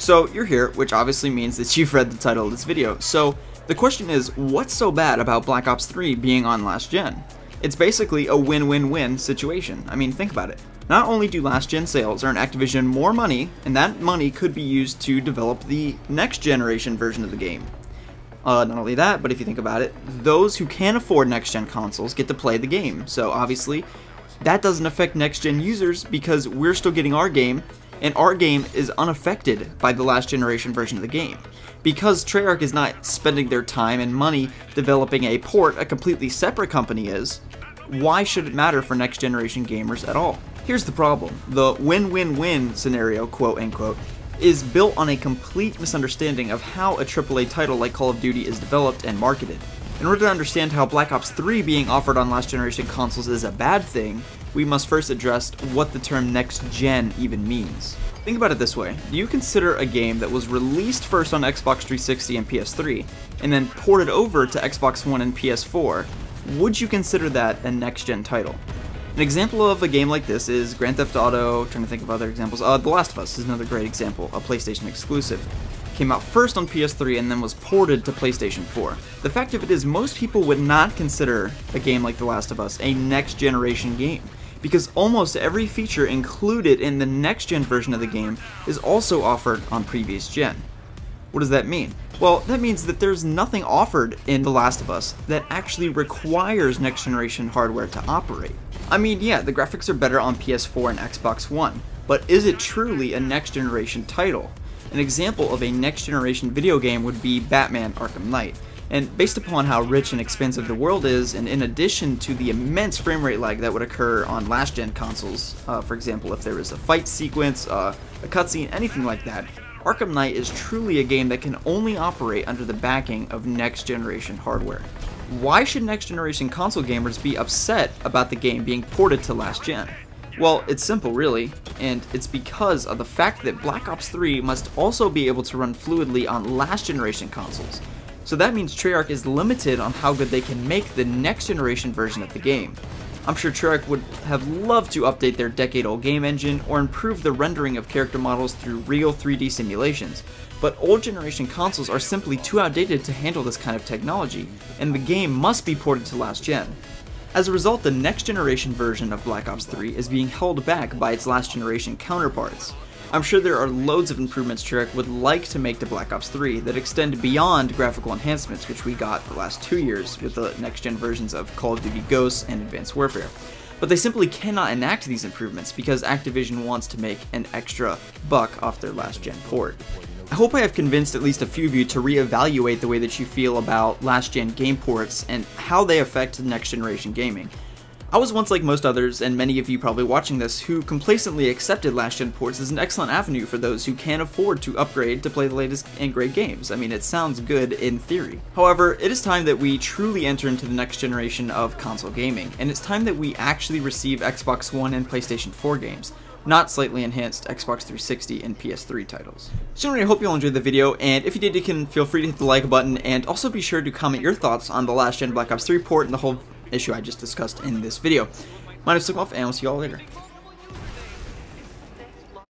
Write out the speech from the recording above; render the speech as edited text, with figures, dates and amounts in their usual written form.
So you're here, which obviously means that you've read the title of this video. So the question is, what's so bad about Black Ops 3 being on last gen? It's basically a win-win-win situation. I mean, think about it. Not only do last gen sales earn Activision more money, and that money could be used to develop the next generation version of the game. Not only that, but if you think about it, those who can afford next gen consoles get to play the game. So obviously, that doesn't affect next gen users because we're still getting our game, and our game is unaffected by the last generation version of the game. Because Treyarch is not spending their time and money developing a port a completely separate company is, why should it matter for next generation gamers at all? Here's the problem. The win-win-win scenario, quote unquote, is built on a complete misunderstanding of how a AAA title like Call of Duty is developed and marketed. In order to understand how Black Ops 3 being offered on last generation consoles is a bad thing, we must first address what the term next gen even means. Think about it this way. Do you consider a game that was released first on Xbox 360 and PS3, and then ported over to Xbox One and PS4, would you consider that a next gen title? An example of a game like this is Grand Theft Auto, trying to think of other examples. The Last of Us is another great example, a PlayStation exclusive. Came out first on PS3 and then was ported to PlayStation 4. The fact of it is, most people would not consider a game like The Last of Us a next generation game, because almost every feature included in the next gen version of the game is also offered on previous gen. What does that mean? Well, that means that there's nothing offered in The Last of Us that actually requires next generation hardware to operate. I mean, yeah, the graphics are better on PS4 and Xbox One, but is it truly a next generation title? An example of a next generation video game would be Batman Arkham Knight. And based upon how rich and expansive the world is, and in addition to the immense frame rate lag that would occur on last gen consoles, for example, if there was a fight sequence, a cutscene, anything like that, Arkham Knight is truly a game that can only operate under the backing of next generation hardware. Why should next generation console gamers be upset about the game being ported to last gen? Well, it's simple really, and it's because of the fact that Black Ops 3 must also be able to run fluidly on last generation consoles. So that means Treyarch is limited on how good they can make the next generation version of the game. I'm sure Treyarch would have loved to update their decade-old game engine or improve the rendering of character models through real 3D simulations, but old generation consoles are simply too outdated to handle this kind of technology, and the game must be ported to last gen. As a result, the next generation version of Black Ops 3 is being held back by its last generation counterparts. I'm sure there are loads of improvements Treyarch would like to make to Black Ops 3 that extend beyond graphical enhancements, which we got the last 2 years with the next-gen versions of Call of Duty Ghosts and Advanced Warfare. But they simply cannot enact these improvements because Activision wants to make an extra buck off their last-gen port. I hope I have convinced at least a few of you to reevaluate the way that you feel about last-gen game ports and how they affect next-generation gaming. I was once like most others, and many of you probably watching this, who complacently accepted last-gen ports as an excellent avenue for those who can't afford to upgrade to play the latest and great games. I mean, it sounds good in theory. However, it is time that we truly enter into the next generation of console gaming, and it's time that we actually receive Xbox One and PlayStation 4 games, not slightly enhanced Xbox 360 and PS3 titles. So anyway, I hope you all enjoyed the video, and if you did, you can feel free to hit the like button, and also be sure to comment your thoughts on the last-gen Black Ops 3 port and the whole issue I just discussed in this video. My name is Slikk, and we'll see you all later.